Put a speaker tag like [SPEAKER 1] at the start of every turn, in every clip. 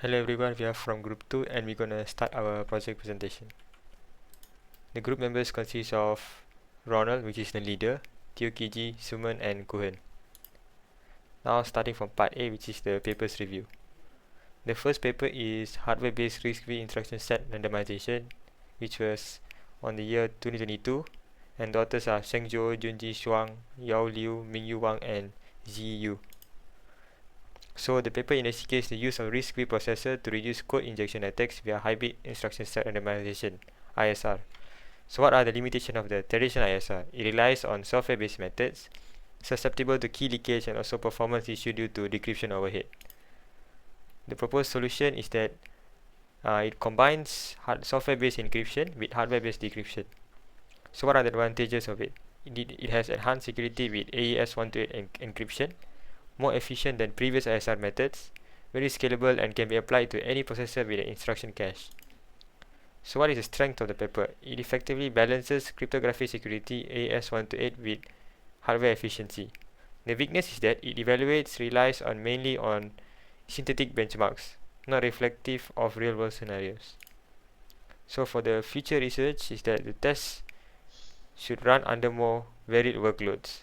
[SPEAKER 1] Hello everyone, we are from group 2 and we're gonna start our project presentation. The group members consist of Ronald, which is the leader, Kiji, Suman and Kuhan. Now starting from part A, which is the papers review. The first paper is hardware-based risk-free instruction set randomization, which was on the year 2022, and the authors are Sheng Zhou, Junji Shuang, Yao Liu, Mingyu Wang and Zi Yu. So the paper investigates the use of risk-free processor to reduce code injection attacks via hybrid instruction set randomization (ISR). So what are the limitations of the traditional ISR? It relies on software-based methods, susceptible to key leakage and also performance issue due to decryption overhead. The proposed solution is that it combines software-based encryption with hardware-based decryption. So what are the advantages of it? It has enhanced security with AES 128 encryption, more efficient than previous ISR methods, very scalable and can be applied to any processor with an instruction cache. So what is the strength of the paper? It effectively balances cryptographic security AES 128 with hardware efficiency. The weakness is that it relies mainly on synthetic benchmarks, not reflective of real-world scenarios. So for the future research is that the tests should run under more varied workloads.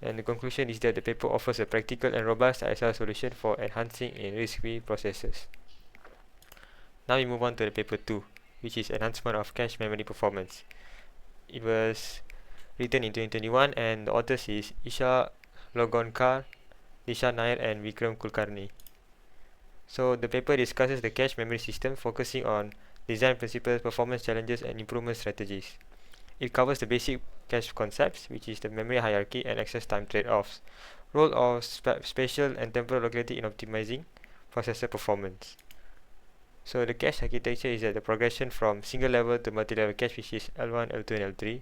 [SPEAKER 1] And the conclusion is that the paper offers a practical and robust ISR solution for enhancing in risk-free processors. Now we move on to the paper 2, which is enhancement of cache memory performance. It was written in 2021 and the authors is Isha Logonkar, Disha Nair and Vikram Kulkarni. So the paper discusses the cache memory system, focusing on design principles, performance challenges and improvement strategies. It covers the basic cache concepts, which is the memory hierarchy and access time trade-offs, role of spatial and temporal locality in optimizing processor performance. So the cache architecture is that the progression from single level to multi-level cache, which is L1, L2 and L3.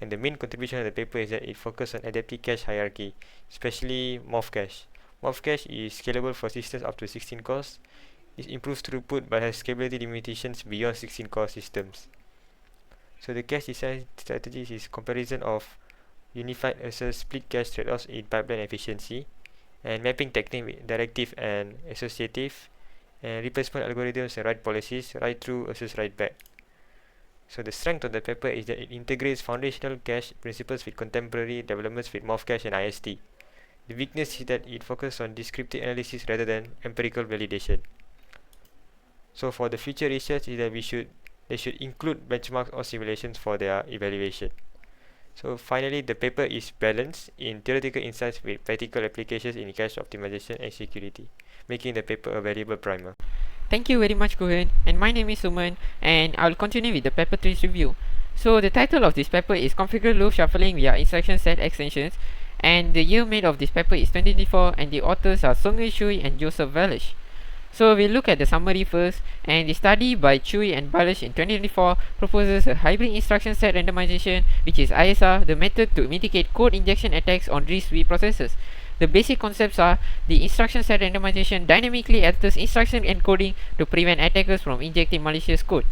[SPEAKER 1] And the main contribution of the paper is that it focuses on adaptive cache hierarchy, especially Morph cache. Morph cache is scalable for systems up to 16 cores. It improves throughput but has scalability limitations beyond 16 core systems. So the cache design strategies is comparison of unified versus split cache trade-offs in pipeline efficiency, and mapping technique with directive and associative, and replacement algorithms and write policies, write through versus write back. So the strength of the paper is that it integrates foundational cache principles with contemporary developments with Morph cache and IST. The weakness is that it focuses on descriptive analysis rather than empirical validation. So for the future research is that they should include benchmarks or simulations for their evaluation. So finally, the paper is balanced in theoretical insights with practical applications in cache optimization and security, making the paper a valuable primer.
[SPEAKER 2] Thank you very much, Kuhan. And my name is Suman, and I'll continue with the paper 3's review. So the title of this paper is Configure Loop Shuffling via Instruction Set Extensions, and the year made of this paper is 2024, and the authors are Seung-Hui Chui and Joseph Valish. So we'll look at the summary first, and the study by Chui and Balish in 2024 proposes a hybrid instruction set randomization, which is ISR, the method to mitigate code injection attacks on RISC-V processors. The basic concepts are the instruction set randomization dynamically alters instruction encoding to prevent attackers from injecting malicious code.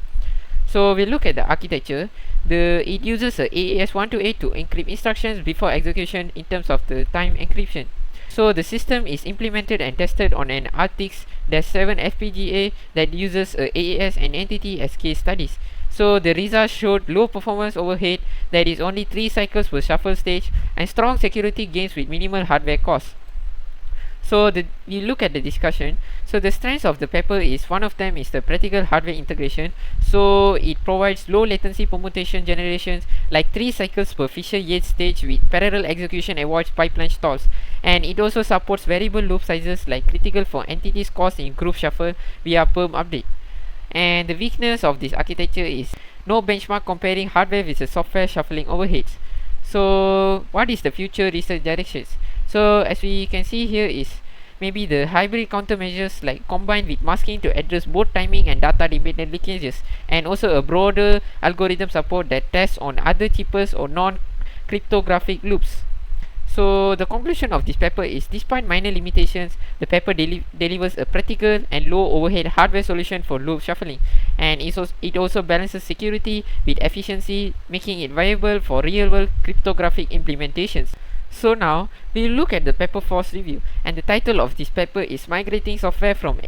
[SPEAKER 2] So we'll look at the architecture. It uses a AES-128 to encrypt instructions before execution in terms of the time encryption. So the system is implemented and tested on an RTX-7 FPGA that uses a AES and NTT as case studies. So the results showed low performance overhead, that is only 3 cycles per shuffle stage, and strong security gains with minimal hardware costs. So we look at the discussion. So the strengths of the paper is, one of them is the practical hardware integration. So it provides low latency permutation generations, like 3 cycles per Fisher-Yates stage with parallel execution avoids pipeline stalls. And it also supports variable loop sizes, like critical for entities caused in group shuffle via perm update. And the weakness of this architecture is no benchmark comparing hardware with the software shuffling overheads. So what is the future research directions? So as we can see here is maybe the hybrid countermeasures, like combined with masking to address both timing and data dependent leakages, and also a broader algorithm support that tests on other cheapest or non-cryptographic loops. So the conclusion of this paper is, despite minor limitations, the paper delivers a practical and low overhead hardware solution for loop shuffling, and it also balances security with efficiency, making it viable for real-world cryptographic implementations. So now we will look at the paper 4's review, and the title of this paper is Migrating Software from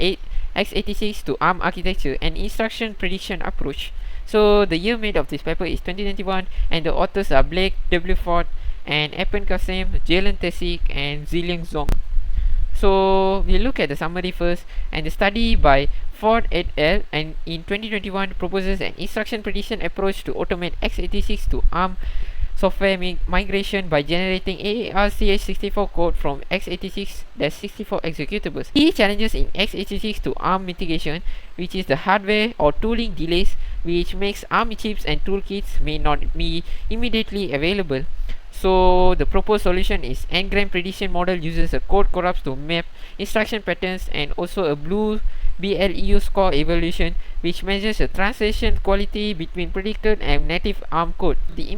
[SPEAKER 2] x86 to ARM architecture and instruction prediction approach. So the year made of this paper is 2021, and the authors are Blake W. Ford and Epen Kasem, Jalen Tessick, and Ziliang Zong. So we look at the summary first, and the study by Ford et al. And in 2021 proposes an instruction prediction approach to automate x86 to ARM software migration by generating AARCH64 code from x86-64 executables. Key challenges in x86 to ARM mitigation, which is the hardware or tooling delays, which makes ARM chips and toolkits may not be immediately available. So the proposed solution is N-gram prediction model uses a code corrupts to map instruction patterns, and also a blue BLEU score evaluation, which measures the translation quality between predicted and native ARM code. The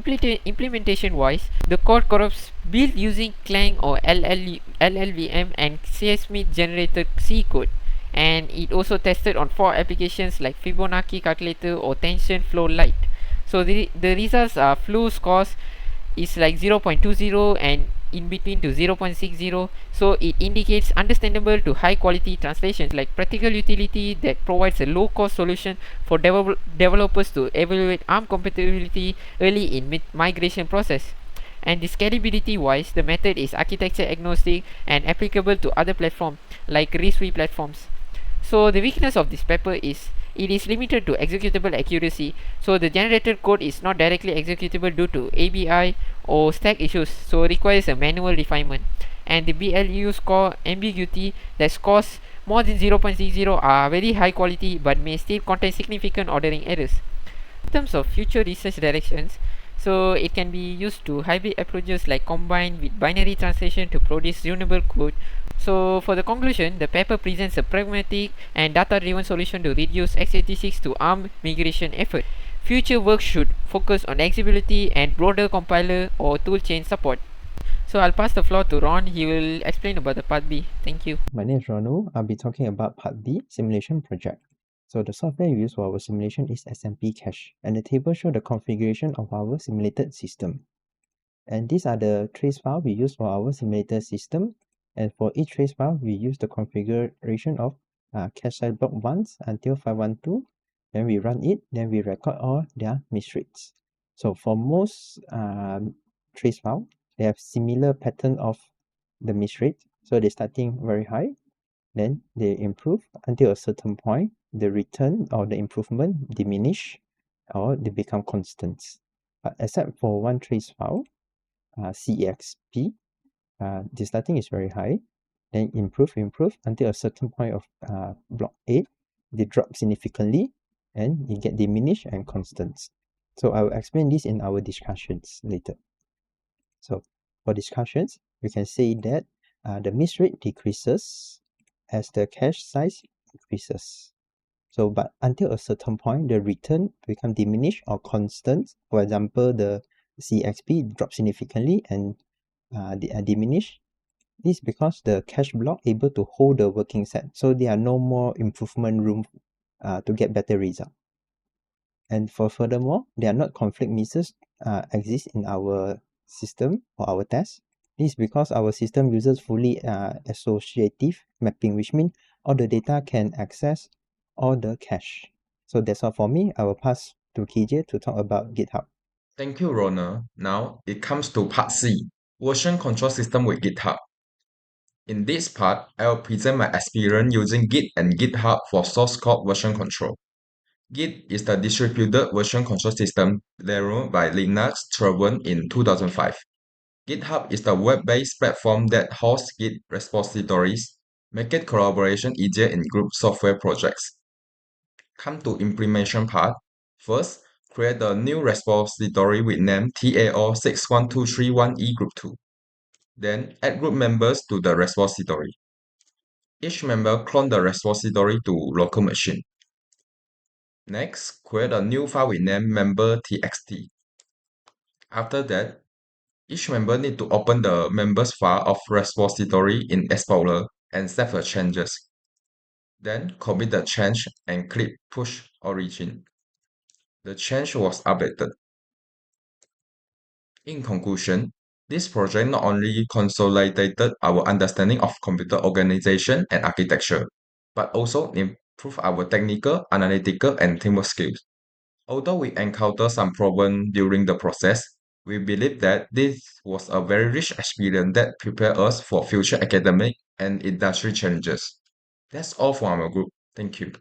[SPEAKER 2] implementation wise, the code corrupts built using Clang or LLVM and CSmith generated C code, and it also tested on 4 applications like Fibonacci calculator or TensorFlow Lite. So the results are flu scores is like 0.20 and in between to 0.60, so it indicates understandable to high quality translations, like practical utility that provides a low cost solution for developers to evaluate ARM compatibility early in migration process. And the scalability wise, the method is architecture agnostic and applicable to other platforms like RISC-V platforms. So the weakness of this paper is it is limited to executable accuracy, so the generated code is not directly executable due to ABI or stack issues, so requires a manual refinement. And the BLEU score ambiguity, that scores more than 0.60 are very high quality but may still contain significant ordering errors. In terms of future research directions, so it can be used to hybrid approaches like combined with binary translation to produce tunable code. So for the conclusion, the paper presents a pragmatic and data-driven solution to reduce x86 to ARM migration effort. Future work should focus on executability and broader compiler or toolchain support. So I'll pass the floor to Ron. He will explain about the part B. Thank you.
[SPEAKER 3] My name is Ronu. I'll be talking about Part B, Simulation Project. So the software used for our simulation is SMP Cache, and the table shows the configuration of our simulated system. And these are the trace files we use for our simulated system. And for each trace file, we use the configuration of cache size block 1 until 512. Then we run it, then we record all their misreads. So for most trace file, they have similar pattern of the misread. So they're starting very high, then they improve until a certain point, the return or the improvement diminish or they become constant. But except for one trace file, CEXP, the starting is very high, then improve until a certain point of block 8, they drop significantly and it get diminished and constant. So I will explain this in our discussions later. So for discussions, we can say that the miss rate decreases as the cache size increases. So but until a certain point, the return become diminished or constant. For example, the CXP drops significantly and diminish. This is because the cache block able to hold the working set, so there are no more improvement room to get better result. And furthermore, there are not conflict misses exist in our system or our test. This is because our system uses fully associative mapping, which means all the data can access all the cache. So that's all for me. I will pass to KJ to talk about GitHub.
[SPEAKER 4] Thank you, Ronald. Now it comes to part C, version control system with GitHub. In this part, I will present my experience using Git and GitHub for source code version control. Git is the distributed version control system developed by Linus Torvalds in 2005. GitHub is the web-based platform that hosts Git repositories, making collaboration easier in group software projects. Come to implementation part. First, create a new repository with name TAO61231E Group 2. Then add group members to the repository. Each member clone the repository to local machine. Next, create a new file with name member.txt. After that, each member need to open the members file of repository in Explorer and save the changes. Then commit the change and click push origin. The change was updated. In conclusion, this project not only consolidated our understanding of computer organization and architecture, but also prove our technical, analytical, and teamwork skills. Although we encountered some problems during the process, we believe that this was a very rich experience that prepared us for future academic and industry challenges. That's all for our group. Thank you.